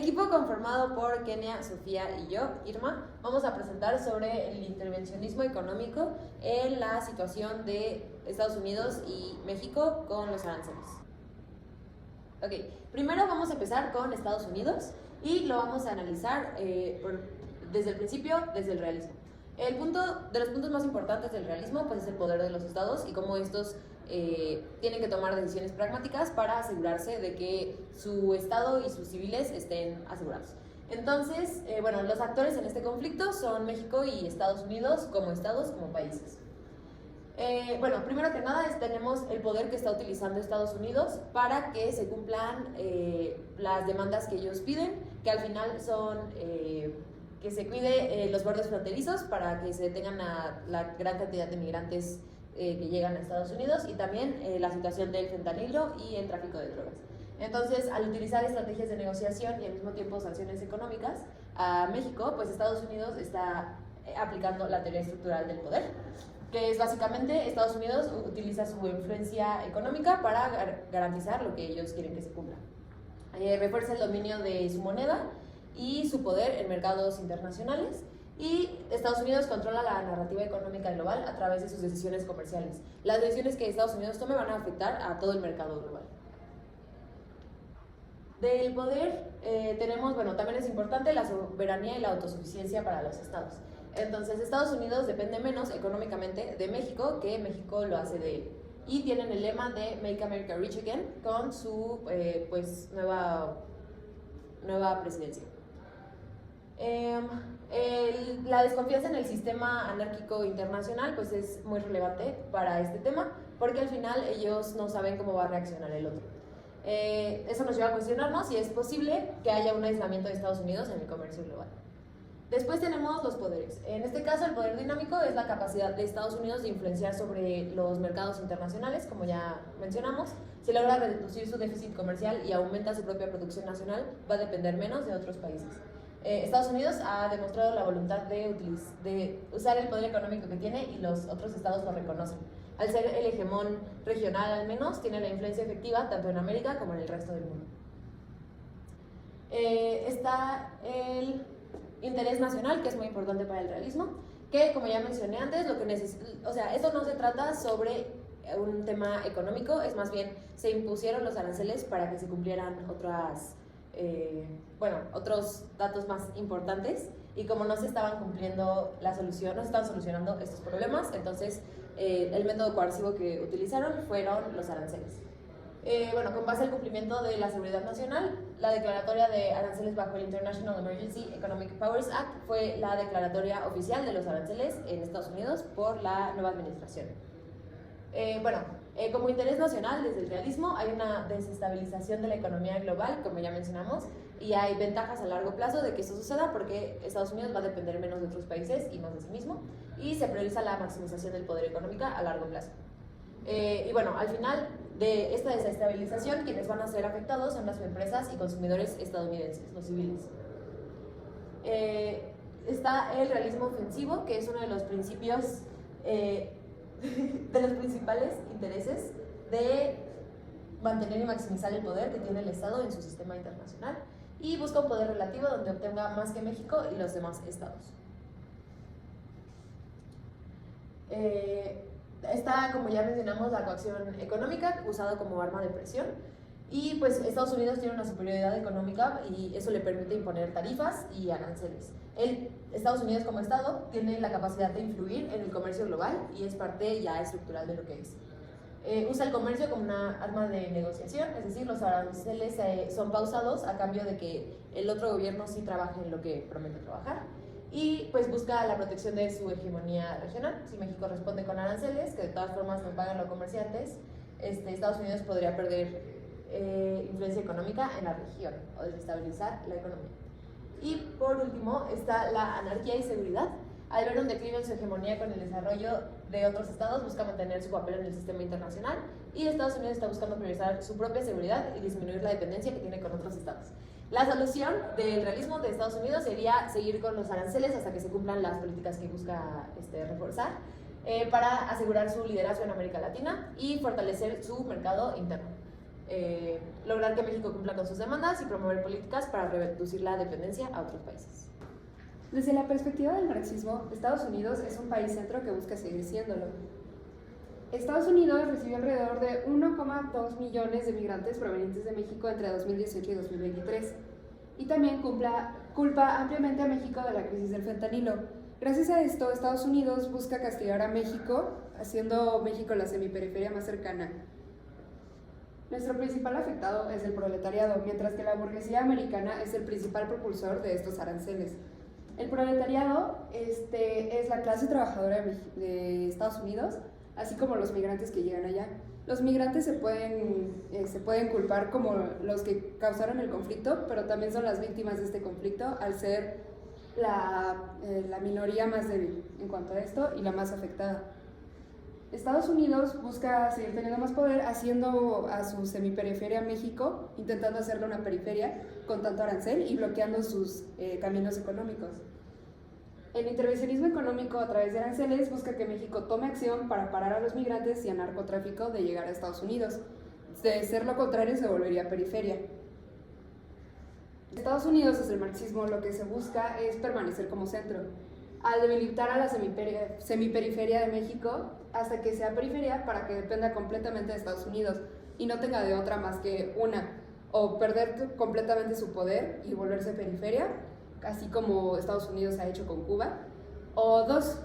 equipo conformado por Kenia, Sofía y yo, Irma, vamos a presentar sobre el intervencionismo económico en la situación de Estados Unidos y México con los aranceles. Ok, primero vamos a empezar con Estados Unidos y lo vamos a analizar desde el principio, desde el realismo. El punto de los puntos más importantes del realismo pues, es el poder de los estados y cómo estos tienen que tomar decisiones pragmáticas para asegurarse de que su estado y sus civiles estén asegurados. Entonces, bueno, los actores en este conflicto son México y Estados Unidos como estados, como países. Bueno, primero que nada tenemos el poder que está utilizando Estados Unidos para que se cumplan las demandas que ellos piden, que al final son que se cuide los bordes fronterizos para que se detengan la gran cantidad de migrantes que llegan a Estados Unidos y también la situación del fentanilo y el tráfico de drogas. Entonces, al utilizar estrategias de negociación y al mismo tiempo sanciones económicas a México, pues Estados Unidos está aplicando la teoría estructural del poder, que es básicamente Estados Unidos utiliza su influencia económica para garantizar lo que ellos quieren que se cumpla. Refuerza el dominio de su moneda y su poder en mercados internacionales. Y Estados Unidos controla la narrativa económica global a través de sus decisiones comerciales. Las decisiones que Estados Unidos tome van a afectar a todo el mercado global. Del poder tenemos, bueno, también es importante la soberanía y la autosuficiencia para los estados. Entonces, Estados Unidos depende menos económicamente de México que México lo hace de él. Y tienen el lema de Make America Rich Again con su pues, nueva presidencia. La desconfianza en el sistema anárquico internacional pues es muy relevante para este tema porque al final ellos no saben cómo va a reaccionar el otro. Eso nos lleva a cuestionarnos si es posible que haya un aislamiento de Estados Unidos en el comercio global. Después tenemos los poderes. En este caso el poder dinámico es la capacidad de Estados Unidos de influenciar sobre los mercados internacionales, como ya mencionamos. Si logra reducir su déficit comercial y aumenta su propia producción nacional, va a depender menos de otros países. Estados Unidos ha demostrado la voluntad de usar el poder económico que tiene y los otros estados lo reconocen. Al ser el hegemón regional al menos, tiene la influencia efectiva tanto en América como en el resto del mundo. Está el interés nacional, que es muy importante para el realismo, que como ya mencioné antes, esto no se trata sobre un tema económico, es más bien se impusieron los aranceles para que se cumplieran otros datos más importantes y como no se estaban cumpliendo no se estaban solucionando estos problemas, entonces el método coercivo que utilizaron fueron los aranceles. Con base al cumplimiento de la seguridad nacional, la declaratoria de aranceles bajo el International Emergency Economic Powers Act fue la declaratoria oficial de los aranceles en Estados Unidos por la nueva administración. Como interés nacional, desde el realismo, hay una desestabilización de la economía global, como ya mencionamos, y hay ventajas a largo plazo de que esto suceda porque Estados Unidos va a depender menos de otros países y más de sí mismo, y se prioriza la maximización del poder económico a largo plazo. Al final de esta desestabilización, quienes van a ser afectados son las empresas y consumidores estadounidenses, los civiles. Está el realismo ofensivo, que es uno de los principios de los principales intereses de mantener y maximizar el poder que tiene el Estado en su sistema internacional y busca un poder relativo donde obtenga más que México y los demás estados. Está, como ya mencionamos, la coacción económica usada como arma de presión y pues Estados Unidos tiene una superioridad económica y eso le permite imponer tarifas y aranceles. Estados Unidos como Estado tiene la capacidad de influir en el comercio global y es parte ya estructural de lo que es. Usa el comercio como una arma de negociación, es decir, los aranceles son pausados a cambio de que el otro gobierno sí trabaje en lo que promete trabajar y pues busca la protección de su hegemonía regional. Si México responde con aranceles, que de todas formas no pagan los comerciantes, Estados Unidos podría perder influencia económica en la región o desestabilizar la economía. Y por último está la anarquía y seguridad. Al ver un declive en su hegemonía con el desarrollo de otros estados, busca mantener su papel en el sistema internacional y Estados Unidos está buscando priorizar su propia seguridad y disminuir la dependencia que tiene con otros estados. La solución del realismo de Estados Unidos sería seguir con los aranceles hasta que se cumplan las políticas que busca reforzar para asegurar su liderazgo en América Latina y fortalecer su mercado interno. lograr que México cumpla con sus demandas y promover políticas para reducir la dependencia a otros países. Desde la perspectiva del marxismo, Estados Unidos es un país centro que busca seguir siéndolo. Estados Unidos recibió alrededor de 1,2 millones de migrantes provenientes de México entre 2018 y 2023, y también culpa ampliamente a México de la crisis del fentanilo. Gracias a esto, Estados Unidos busca castigar a México, haciendo México la semiperiferia más cercana. Nuestro principal afectado es el proletariado, mientras que la burguesía americana es el principal propulsor de estos aranceles. El proletariado es la clase trabajadora de Estados Unidos, así como los migrantes que llegan allá. Los migrantes se pueden culpar como los que causaron el conflicto, pero también son las víctimas de este conflicto al ser la minoría más débil en cuanto a esto y la más afectada. Estados Unidos busca seguir teniendo más poder haciendo a su semiperiferia México, intentando hacerla una periferia con tanto arancel y bloqueando sus caminos económicos. El intervencionismo económico a través de aranceles busca que México tome acción para parar a los migrantes y al narcotráfico de llegar a Estados Unidos. De ser lo contrario, se volvería periferia. En Estados Unidos, desde el marxismo, lo que se busca es permanecer como centro. Al debilitar a la semiperiferia de México hasta que sea periferia para que dependa completamente de Estados Unidos y no tenga de otra más que una, o perder completamente su poder y volverse periferia, así como Estados Unidos ha hecho con Cuba, o dos,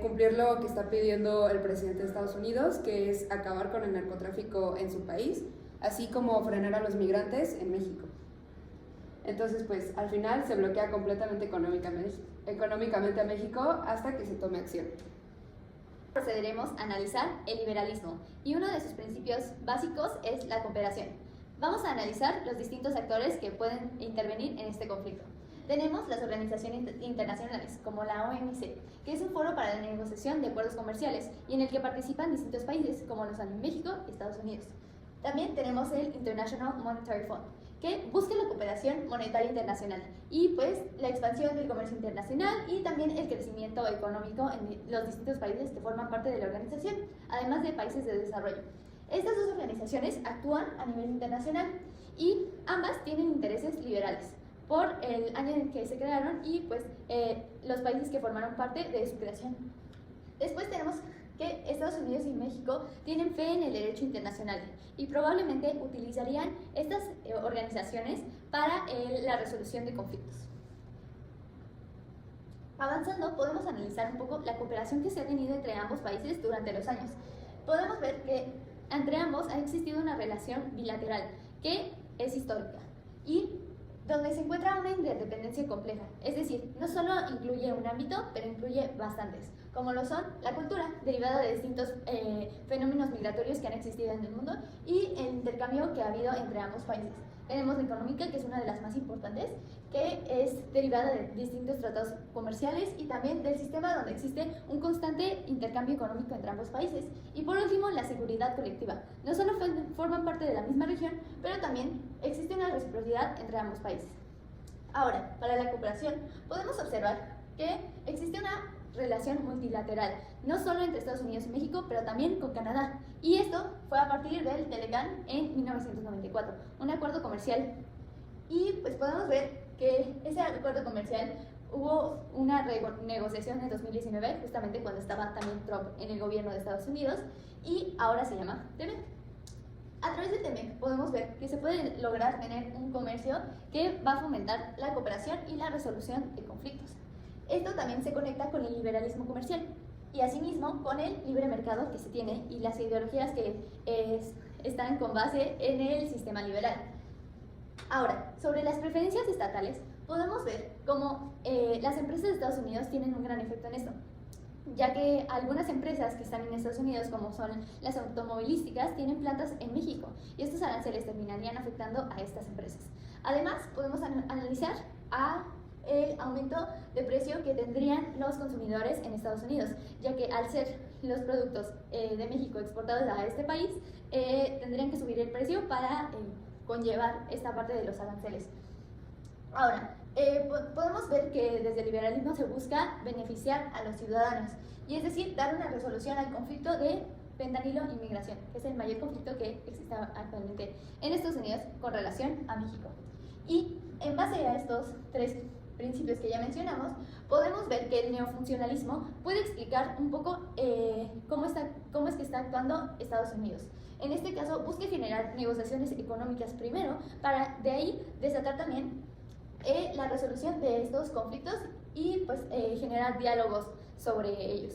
cumplir lo que está pidiendo el presidente de Estados Unidos, que es acabar con el narcotráfico en su país, así como frenar a los migrantes en México. Entonces, pues, al final se bloquea completamente económicamente a México hasta que se tome acción. Procederemos a analizar el liberalismo y uno de sus principios básicos es la cooperación. Vamos a analizar los distintos actores que pueden intervenir en este conflicto. Tenemos las organizaciones internacionales como la OMC, que es un foro para la negociación de acuerdos comerciales y en el que participan distintos países como lo son México y Estados Unidos. También tenemos el International Monetary Fund, que busca la cooperación monetaria internacional y pues la expansión del comercio internacional y también el crecimiento económico en los distintos países que forman parte de la organización, además de países de desarrollo. Estas dos organizaciones actúan a nivel internacional y ambas tienen intereses liberales por el año en que se crearon y pues los países que formaron parte de su creación. Después tenemos que Estados Unidos y México tienen fe en el derecho internacional y probablemente utilizarían estas organizaciones para la resolución de conflictos. Avanzando, podemos analizar un poco la cooperación que se ha tenido entre ambos países durante los años. Podemos ver que entre ambos ha existido una relación bilateral que es histórica y donde se encuentra una interdependencia compleja, es decir, no solo incluye un ámbito, pero incluye bastantes, como lo son la cultura, derivada de distintos fenómenos migratorios que han existido en el mundo, y el intercambio que ha habido entre ambos países. Tenemos la económica, que es una de las más importantes, que es derivada de distintos tratados comerciales y también del sistema donde existe un constante intercambio económico entre ambos países. Y por último, la seguridad colectiva. No solo forman parte de la misma región, pero también existe una reciprocidad entre ambos países. Ahora, para la cooperación, podemos observar que existe una relación multilateral, no solo entre Estados Unidos y México, pero también con Canadá. Y esto fue a partir del Telecan en 1994, un acuerdo comercial. Y pues podemos ver que ese acuerdo comercial hubo una negociación en 2019, justamente cuando estaba también Trump en el gobierno de Estados Unidos, y ahora se llama TEMEC. A través de TEMEC podemos ver que se puede lograr tener un comercio que va a fomentar la cooperación y la resolución de conflictos. Esto también se conecta con el liberalismo comercial y asimismo con el libre mercado que se tiene y las ideologías que están con base en el sistema liberal. Ahora, sobre las preferencias estatales, podemos ver cómo las empresas de Estados Unidos tienen un gran efecto en esto, ya que algunas empresas que están en Estados Unidos, como son las automovilísticas, tienen plantas en México y estos aranceles terminarían afectando a estas empresas. Además, podemos analizar el aumento de precio que tendrían los consumidores en Estados Unidos, ya que al ser los productos de México exportados a este país, tendrían que subir el precio para conllevar esta parte de los aranceles. Ahora, podemos ver que desde el liberalismo se busca beneficiar a los ciudadanos, y es decir, dar una resolución al conflicto de fentanilo y migración, que es el mayor conflicto que existe actualmente en Estados Unidos con relación a México. Y en base a estos tres principios que ya mencionamos, podemos ver que el neofuncionalismo puede explicar un poco cómo es que está actuando Estados Unidos. En este caso, busca generar negociaciones económicas primero, para de ahí desatar también la resolución de estos conflictos y pues generar diálogos sobre ellos.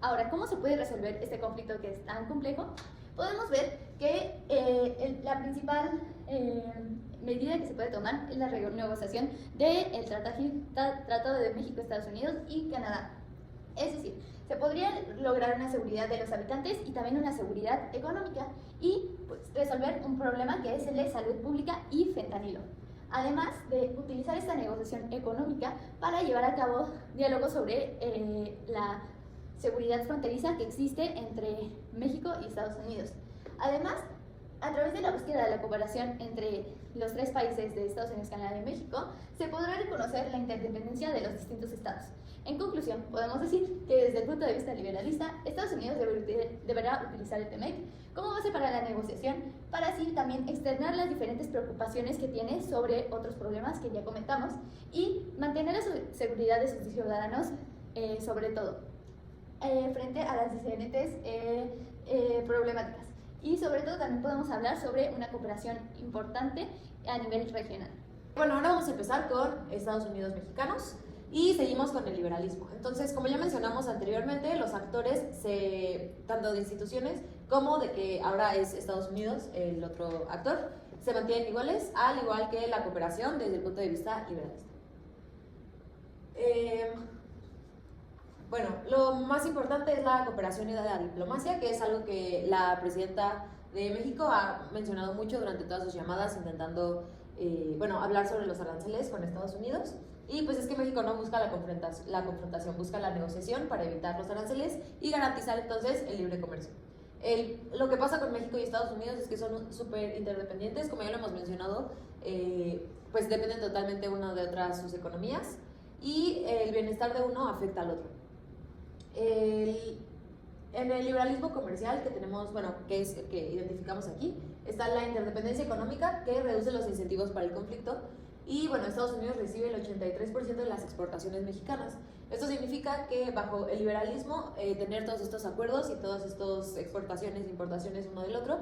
Ahora, ¿cómo se puede resolver este conflicto que es tan complejo? Podemos ver que la principal medida que se puede tomar es la renegociación del Tratado de México, Estados Unidos y Canadá. Es decir, se podría lograr una seguridad de los habitantes y también una seguridad económica y pues, resolver un problema que es el de salud pública y fentanilo. Además de utilizar esta negociación económica para llevar a cabo diálogos sobre la seguridad fronteriza que existe entre México y Estados Unidos. Además, a través de la búsqueda de la cooperación entre los tres países de Estados Unidos, Canadá y México, se podrá reconocer la interdependencia de los distintos estados. En conclusión, podemos decir que desde el punto de vista liberalista, Estados Unidos deberá utilizar el TEMEC como base para la negociación, para así también externar las diferentes preocupaciones que tiene sobre otros problemas que ya comentamos y mantener la seguridad de sus ciudadanos sobre todo, frente a las diferentes problemáticas. Y sobre todo también podemos hablar sobre una cooperación importante a nivel regional. Bueno, ahora vamos a empezar con Estados Unidos mexicanos y seguimos con el liberalismo. Entonces, como ya mencionamos anteriormente, los actores, tanto de instituciones como de que ahora es Estados Unidos el otro actor, se mantienen iguales, al igual que la cooperación desde el punto de vista liberalista. Bueno, lo más importante es la cooperación y la diplomacia, que es algo que la presidenta de México ha mencionado mucho durante todas sus llamadas, intentando hablar sobre los aranceles con Estados Unidos. Y pues es que México no busca la confrontación, busca la negociación para evitar los aranceles y garantizar entonces el libre comercio. Lo que pasa con México y Estados Unidos es que son súper interdependientes, como ya lo hemos mencionado, pues dependen totalmente una de otra sus economías y el bienestar de uno afecta al otro. En el liberalismo comercial que tenemos, que identificamos aquí, está la interdependencia económica que reduce los incentivos para el conflicto y Estados Unidos recibe el 83% de las exportaciones mexicanas. Esto significa que bajo el liberalismo tener todos estos acuerdos y todas estas exportaciones e importaciones uno del otro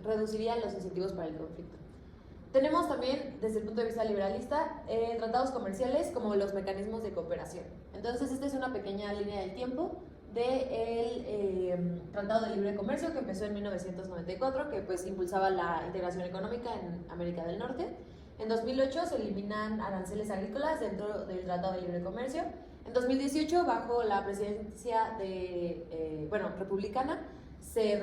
reduciría los incentivos para el conflicto. Tenemos también, desde el punto de vista liberalista, tratados comerciales como los mecanismos de cooperación. Entonces, esta es una pequeña línea del tiempo del Tratado de Libre Comercio que empezó en 1994, que pues impulsaba la integración económica en América del Norte. En 2008 se eliminan aranceles agrícolas dentro del Tratado de Libre Comercio. En 2018, bajo la presidencia republicana, se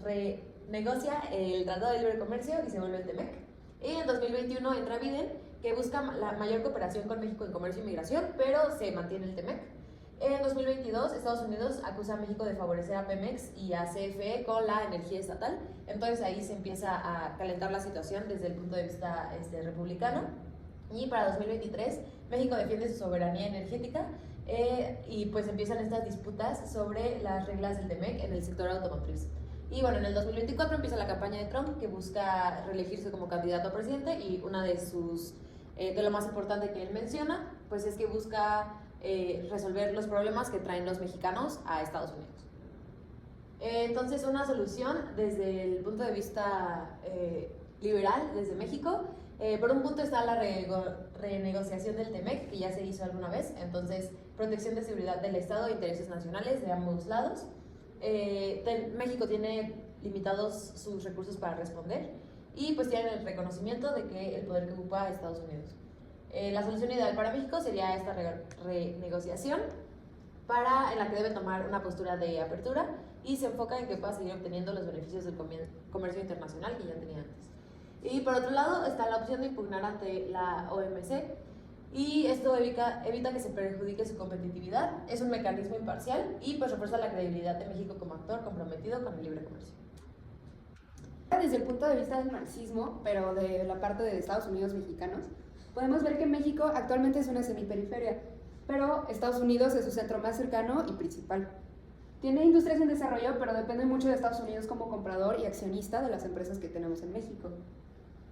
renegocia el Tratado de Libre Comercio y se vuelve el TEMEC. Y en 2021 entra Biden, que busca la mayor cooperación con México en comercio y migración, pero se mantiene el TEMEC. En 2022, Estados Unidos acusa a México de favorecer a Pemex y a CFE con la energía estatal. Entonces ahí se empieza a calentar la situación desde el punto de vista republicano. Y para 2023, México defiende su soberanía energética y pues empiezan estas disputas sobre las reglas del TEMEC en el sector automotriz. Y en el 2024 empieza la campaña de Trump, que busca reelegirse como candidato a presidente, y una de lo más importante que él menciona, pues es que busca resolver los problemas que traen los mexicanos a Estados Unidos. Entonces, una solución desde el punto de vista liberal, desde México, por un punto está la renegociación del TEMEC, que ya se hizo alguna vez, entonces protección de seguridad del Estado e intereses nacionales de ambos lados. México tiene limitados sus recursos para responder y pues tiene el reconocimiento de que el poder que ocupa Estados Unidos. La solución ideal para México sería esta renegociación en la que debe tomar una postura de apertura y se enfoca en que pueda seguir obteniendo los beneficios del comercio internacional que ya tenía antes. Y por otro lado está la opción de impugnar ante la OMC, y esto evita que se perjudique su competitividad, es un mecanismo imparcial y pues refuerza la credibilidad de México como actor comprometido con el libre comercio. Desde el punto de vista del marxismo, pero de la parte de Estados Unidos mexicanos, podemos ver que México actualmente es una semiperiferia, pero Estados Unidos es su centro más cercano y principal. Tiene industrias en desarrollo, pero depende mucho de Estados Unidos como comprador y accionista de las empresas que tenemos en México.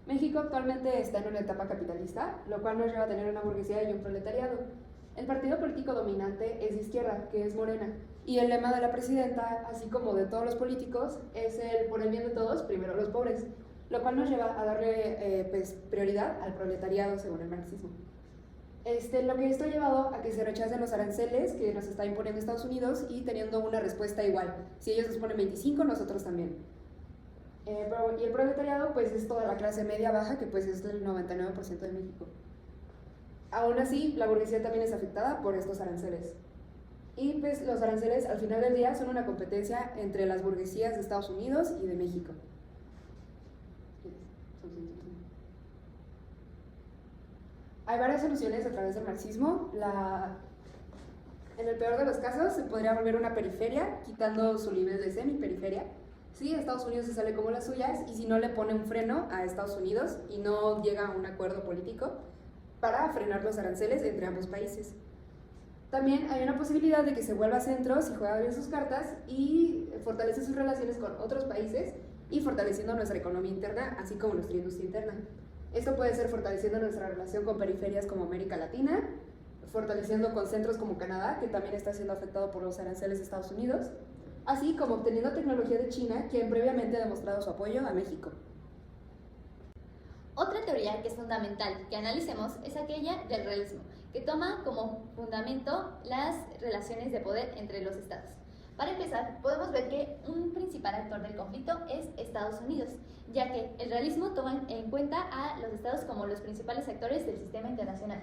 México actualmente está en una etapa capitalista, lo cual nos lleva a tener una burguesía y un proletariado. El partido político dominante es de izquierda, que es Morena, y el lema de la presidenta, así como de todos los políticos, es el por el bien de todos, primero los pobres, lo cual nos lleva a darle prioridad al proletariado según el marxismo. Lo que esto ha llevado a que se rechacen los aranceles que nos está imponiendo Estados Unidos y teniendo una respuesta igual. Si ellos nos ponen 25, nosotros también. Y el proletariado pues es toda la clase media baja, que pues es el 99% de México. Aún así, la burguesía también es afectada por estos aranceles. Y pues los aranceles al final del día son una competencia entre las burguesías de Estados Unidos y de México. Hay varias soluciones a través del marxismo. En el peor de los casos, se podría volver una periferia, quitando su nivel de semiperiferia. Sí, Estados Unidos se sale como las suyas, y si no le pone un freno a Estados Unidos y no llega a un acuerdo político para frenar los aranceles entre ambos países. También hay una posibilidad de que se vuelva centro si juega bien sus cartas y fortalece sus relaciones con otros países y fortaleciendo nuestra economía interna, así como nuestra industria interna. Esto puede ser fortaleciendo nuestra relación con periferias como América Latina, fortaleciendo con centros como Canadá, que también está siendo afectado por los aranceles de Estados Unidos, así como obteniendo tecnología de China, quien previamente ha demostrado su apoyo a México. Otra teoría que es fundamental que analicemos es aquella del realismo, que toma como fundamento las relaciones de poder entre los estados. Para empezar, podemos ver que un principal actor del conflicto es Estados Unidos, ya que el realismo toma en cuenta a los estados como los principales actores del sistema internacional.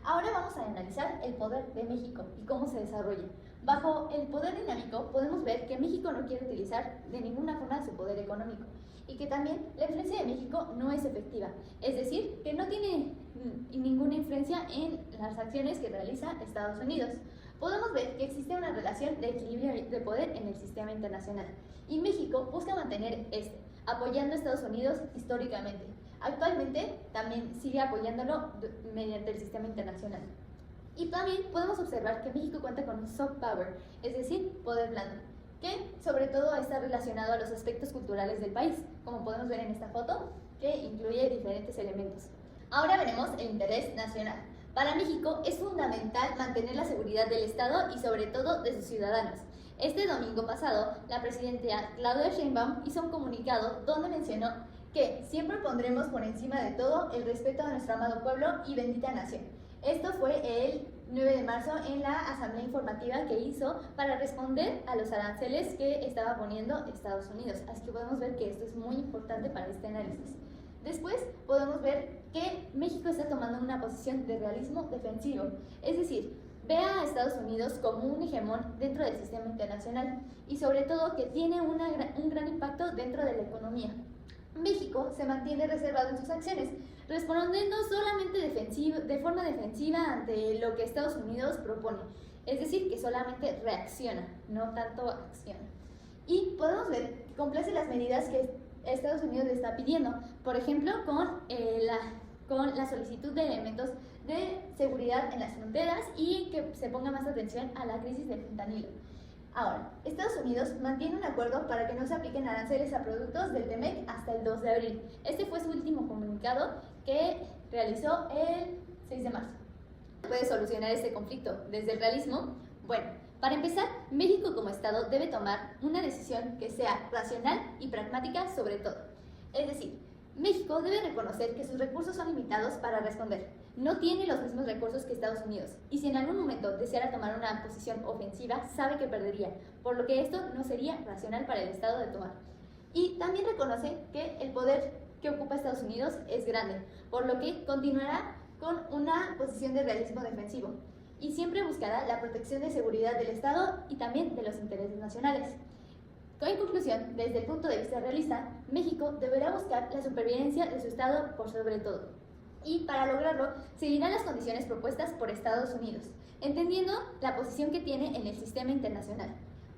Ahora vamos a analizar el poder de México y cómo se desarrolla. Bajo el poder dinámico podemos ver que México no quiere utilizar de ninguna forma su poder económico y que también la influencia de México no es efectiva, es decir, que no tiene ninguna influencia en las acciones que realiza Estados Unidos. Podemos ver que existe una relación de equilibrio de poder en el sistema internacional y México busca mantener apoyando a Estados Unidos históricamente. Actualmente también sigue apoyándolo mediante el sistema internacional. Y también podemos observar que México cuenta con un soft power, es decir, poder blando, que sobre todo está relacionado a los aspectos culturales del país, como podemos ver en esta foto, que incluye diferentes elementos. Ahora veremos el interés nacional. Para México es fundamental mantener la seguridad del Estado y sobre todo de sus ciudadanos. Este domingo pasado, la presidenta Claudia Sheinbaum hizo un comunicado donde mencionó que siempre pondremos por encima de todo el respeto a nuestro amado pueblo y bendita nación. Esto fue el 9 de marzo en la asamblea informativa que hizo para responder a los aranceles que estaba poniendo Estados Unidos. Así que podemos ver que esto es muy importante para este análisis. Después podemos ver que México está tomando una posición de realismo defensivo, es decir, ve a Estados Unidos como un hegemón dentro del sistema internacional y sobre todo que tiene un gran impacto dentro de la economía. México se mantiene reservado en sus acciones, respondiendo solamente de forma defensiva ante lo que Estados Unidos propone, es decir, que solamente reacciona, no tanto acciona. Y podemos ver que complace las medidas que Estados Unidos le está pidiendo, por ejemplo, con la solicitud de elementos de seguridad en las fronteras y que se ponga más atención a la crisis del fentanilo. Ahora, Estados Unidos mantiene un acuerdo para que no se apliquen aranceles a productos del TEMEC hasta el 2 de abril. Este fue su último comunicado que realizó el 6 de marzo. ¿Puede solucionar este conflicto desde el realismo? Bueno, para empezar, México como Estado debe tomar una decisión que sea racional y pragmática sobre todo. Es decir, México debe reconocer que sus recursos son limitados para responder. No tiene los mismos recursos que Estados Unidos y si en algún momento deseara tomar una posición ofensiva, sabe que perdería, por lo que esto no sería racional para el Estado de tomar. Y también reconoce que el poder que ocupa Estados Unidos es grande, por lo que continuará con una posición de realismo defensivo y siempre buscará la protección de seguridad del Estado y también de los intereses nacionales. En conclusión, desde el punto de vista realista, México deberá buscar la supervivencia de su Estado por sobre todo. Y para lograrlo, seguirán las condiciones propuestas por Estados Unidos, entendiendo la posición que tiene en el sistema internacional,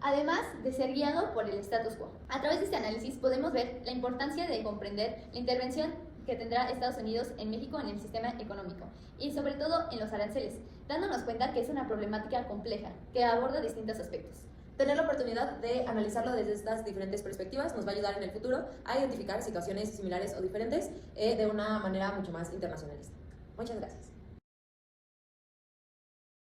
además de ser guiado por el status quo. A través de este análisis podemos ver la importancia de comprender la intervención que tendrá Estados Unidos en México en el sistema económico y sobre todo en los aranceles, dándonos cuenta que es una problemática compleja que aborda distintos aspectos. Tener la oportunidad de analizarlo desde estas diferentes perspectivas nos va a ayudar en el futuro a identificar situaciones similares o diferentes de una manera mucho más internacionalista. Muchas gracias.